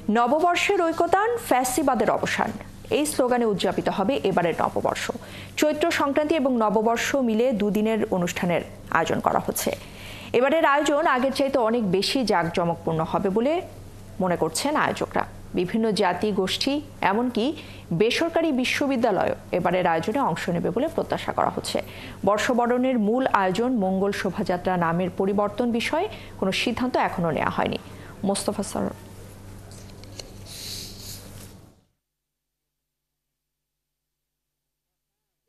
নববর্ষের ঐকতান, ফ্যাসিবাদের অবসান, এই স্লোগানে উদযাপিত হবে এবারের নববর্ষ। চৈত্র সংক্রান্তি এবং নববর্ষ মিলে দুদিনের অনুষ্ঠানের আয়োজন করা হচ্ছে। এবারের আয়োজন আগের চাইতে অনেক বেশি জাঁকজমকপূর্ণ হবে বলে মনে করছেন আয়োজকরা। বিভিন্ন জাতি গোষ্ঠী এমনকি বেসরকারি বিশ্ববিদ্যালয় এবারের আয়োজনে অংশ নেবে বলে প্রত্যাশা করা হচ্ছে। বর্ষবরণের মূল আয়োজন মঙ্গল শোভাযাত্রা নামের পরিবর্তন বিষয়ে কোনো সিদ্ধান্ত এখনো নেওয়া হয়নি। মোস্তফা স্যার,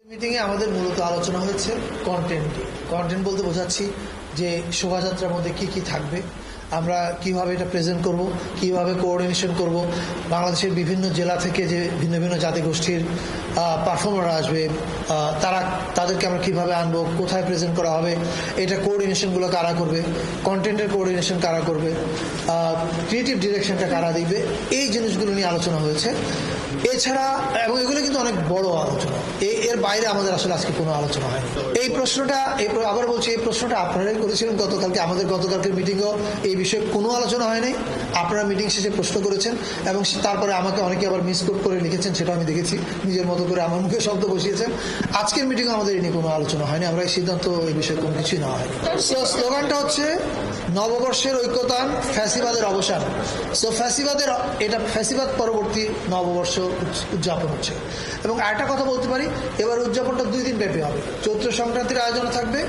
মিটিংয়ে আমাদের মূলত আলোচনা হয়েছে কন্টেন্ট বলতে বোঝাচ্ছি যে শোভাযাত্রার মধ্যে কি কি থাকবে, আমরা কিভাবে এটা প্রেজেন্ট করব, কিভাবে কোঅর্ডিনেশন করব, বাংলাদেশের বিভিন্ন জেলা থেকে যে ভিন্ন ভিন্ন জাতিগোষ্ঠীর পারফর্মার আসবে তাদেরকে আমরা কিভাবে আনবো, কোথায় প্রেজেন্ট করা হবে, এটা কোঅর্ডিনেশনগুলো কারা করবে, কন্টেন্টের কোঅর্ডিনেশন কারা করবে, ক্রিয়েটিভ ডিরেকশনটা কারা দিবে, এই জিনিসগুলো নিয়ে আলোচনা হয়েছে। এছাড়া এবং এগুলো কিন্তু অনেক বড় আলোচনা, এর বাইরে আমাদের আসলে আজকে কোনো আলোচনা হয়নি। এই প্রশ্নটা আবার বলছি, এই প্রশ্নটা আপনারাই করেছিলেন গতকালকে। আমাদের গতকালকের মিটিংও এই বিষয়ে কোনো আলোচনা হয়নি। আপনারা মিটিং শেষে প্রশ্ন করেছেন এবং তারপরে আমাকে অনেকে আবার মিসকোট করে লিখেছেন, সেটা আমি দেখেছি, নিজের মতো করে আমার মুখে শব্দ বসিয়েছেন। আজকের মিটিংও আমাদের এই নিয়ে কোনো আলোচনা হয়নি, আমরা এই সিদ্ধান্ত এই বিষয়ে কোনো কিছুই নেওয়া হয়নি। স্লোগানটা হচ্ছে নববর্ষের ঐক্যতান, ফ্যাসিবাদের অবসান। ফ্যাসিবাদ পরবর্তী নববর্ষ উদযাপন হচ্ছে। এবং আরেকটা কথা বলতে পারি, এবার উদযাপনটা 2 দিন ব্যাপী হবে। চৈত্র সংক্রান্তির আয়োজন থাকবে,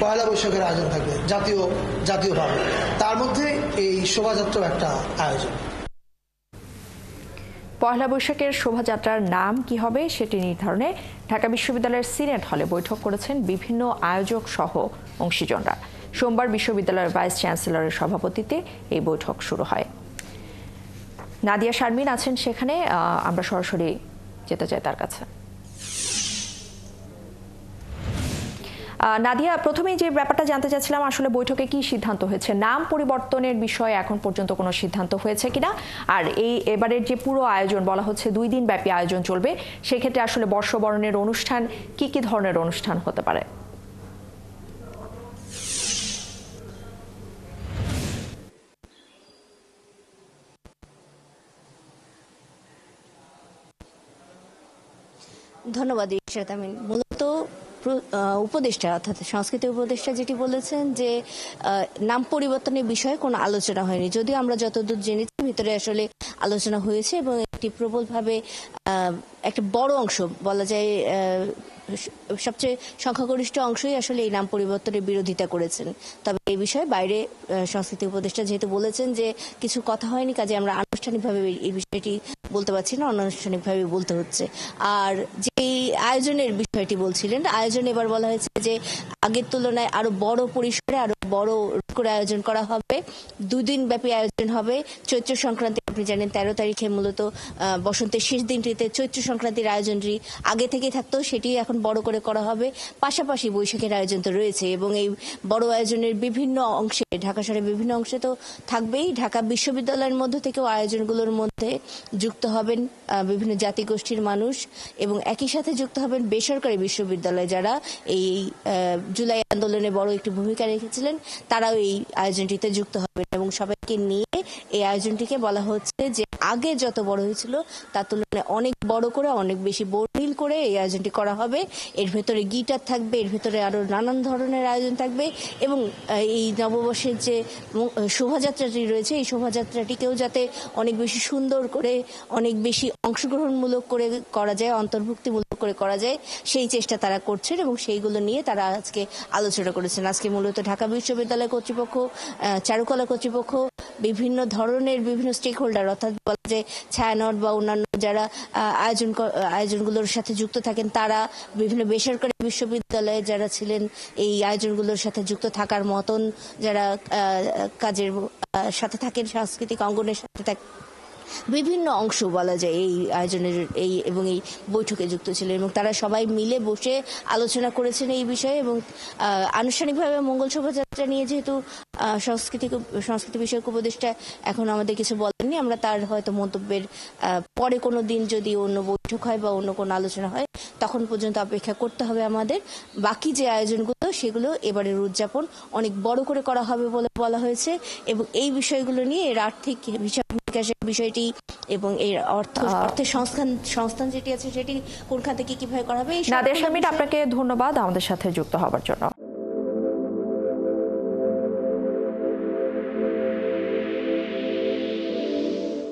পয়লা বৈশাখের আয়োজন থাকবে জাতীয়ভাবে। তার মধ্যে এই শোভাযাত্রার একটা আয়োজন। পয়লা বৈশাখের শোভাযাত্রার নাম কি হবে সেটি নির্ধারণে ঢাকা বিশ্ববিদ্যালয়ের সিনেট হলে বৈঠক করেছেন বিভিন্ন আয়োজক সহ অংশীজনরা। সোমবার বিশ্ববিদ্যালয়ের ভাইস চ্যান্সেলরের সভাপতিত্বে এই বৈঠক শুরু হয়। নাদিয়া শারমিন আছেন সেখানে, আমরা সরাসরি যেতে চাই তার কাছে। নাদিয়া, প্রথমেই যে ব্যাপারটা জানতে চাচ্ছিলাম, আসলে বৈঠকে কি সিদ্ধান্ত হয়েছে? নাম পরিবর্তনের বিষয়ে এখন পর্যন্ত কোনো সিদ্ধান্ত হয়েছে কিনা? আর এবারের যে পুরো আয়োজন বলা হচ্ছে 2 দিন ব্যাপী আয়োজন চলবে, সেক্ষেত্রে আসলে বর্ষবরণের অনুষ্ঠান কি কি ধরনের অনুষ্ঠান হতে পারে? ধন্যবাদ ইশরাত। মূলত উপদেষ্টা অর্থাৎ সংস্কৃতি উপদেষ্টা যেটি বলেছেন যে নাম পরিবর্তনের বিষয়ে কোনো আলোচনা হয়নি, যদিও আমরা যতদূর জেনেছি ভিতরে আসলে আলোচনা হয়েছে এবং একটি প্রবলভাবে একটা বড় অংশ বলা যায়, সবচেয়ে সংখ্যাগরিষ্ঠ অংশই আসলে এই নাম পরিবর্তনের বিরোধিতা করেছেন। তবে এই বিষয়ে বাইরে সংস্কৃতি উপদেষ্টা যেহেতু বলেছেন যে কিছু কথা হয়নি, কাজে আমরা আনুষ্ঠানিকভাবে এই বিষয়টি বলতে পারছি না, অনানুষ্ঠানিকভাবে বলতে হচ্ছে। আর যে আয়োজনের বিষয়টি বলছিলেন, আয়োজন এবার বলা হয়েছে যে আগের তুলনায় আরো বড় পরিসরে, আরো বড় করে আয়োজন করা হবে। 2 দিন ব্যাপী আয়োজন হবে। চৈত্র সংক্রান্তি আপনি জানেন 13 তারিখে মূলত বসন্তের শেষ দিনটিতে চৈত্র সংক্রান্তির আয়োজনটি আগে থেকেই থাকতো, সেটি এখন বড় করে করা হবে। পাশাপাশি বৈশাখের আয়োজন তো রয়েছে এবং এই বড় আয়োজনের বিভিন্ন অংশে, ঢাকা শহরের বিভিন্ন অংশে তো থাকবেই। ঢাকা বিশ্ববিদ্যালয়ের মধ্য থেকেও আয়োজনগুলোর মধ্যে যুক্ত হবেন বিভিন্ন জাতিগোষ্ঠীর মানুষ এবং একই সাথে যুক্ত হবেন বেসরকারি বিশ্ববিদ্যালয় যারা এই জুলাই আন্দোলনে বড় একটি ভূমিকা রেখেছিলেন, তারাও এই আয়োজনটিতে যুক্ত হবেন এবং সবাইকে নিয়ে এই আয়োজনটিকে বলা হচ্ছে যে আগে যত বড় হয়েছিল তার তুলনায় অনেক বড় করে, অনেক বেশি বর্ণিল করে এই আয়োজনটি করা হবে। এর ভেতরে গিটার থাকবে, এর ভেতরে আরো নানান ধরনের আয়োজন থাকবে এবং এই নববর্ষের যে শোভাযাত্রাটি রয়েছে, এই শোভাযাত্রাটিকেও যাতে অনেক বেশি সুন্দর করে, অনেক বেশি অংশগ্রহণমূলক করে করা যায়, অন্তর্ভুক্তিমূলক করে করা যায়, সেই চেষ্টা তারা করছেন এবং সেইগুলো নিয়ে তারা আজকে আলোচনা করেছেন। আজকে মূলত ঢাকা বিশ্ববিদ্যালয় কর্তৃপক্ষ, চারুকলা কর্তৃপক্ষ, বিভিন্ন ধরনের বিভিন্ন স্টেক হোল্ডার অর্থাৎ বলা যায় ছায়ানট বা অন্যান্য যারা আয়োজনগুলোর সাথে যুক্ত থাকেন, তারা বিভিন্ন বেসরকারি বিশ্ববিদ্যালয়ে যারা ছিলেন এই আয়োজনগুলোর সাথে যুক্ত থাকার মতন যারা কাজের সাথে থাকেন, সাংস্কৃতিক অঙ্গনের সাথে থাকেন, বিভিন্ন অংশ বলা যায় এই আয়োজনের এবং এই বৈঠকে যুক্ত ছিলেন এবং তারা সবাই মিলে বসে আলোচনা করেছেন এই বিষয়ে। এবং আনুষ্ঠানিকভাবে মঙ্গল শোভাযাত্রা নিয়ে যেহেতু সংস্কৃতি বিষয়ক উপদেষ্টা এখন আমাদের কিছু বলেননি, আমরা তার হয়তো মন্তব্যের পরে কোনো দিন যদি অন্য বৈঠক হয় বা অন্য কোনো আলোচনা হয় তখন পর্যন্ত অপেক্ষা করতে হবে আমাদের। বাকি যে আয়োজনগুলো সেগুলো এবারের উদযাপন অনেক বড় করে করা হবে বলে বলা হয়েছে এবং এই বিষয়গুলো নিয়ে এর আর্থিক হিসাব নিকাশের বিষয়টি এবং এর অর্থের সংস্থান যেটি আছে সেটি কোন খাতে কিভাবে করা হবে নাদিয়া শারমিন, আপনাকে ধন্যবাদ আমাদের সাথে যুক্ত হওয়ার জন্য।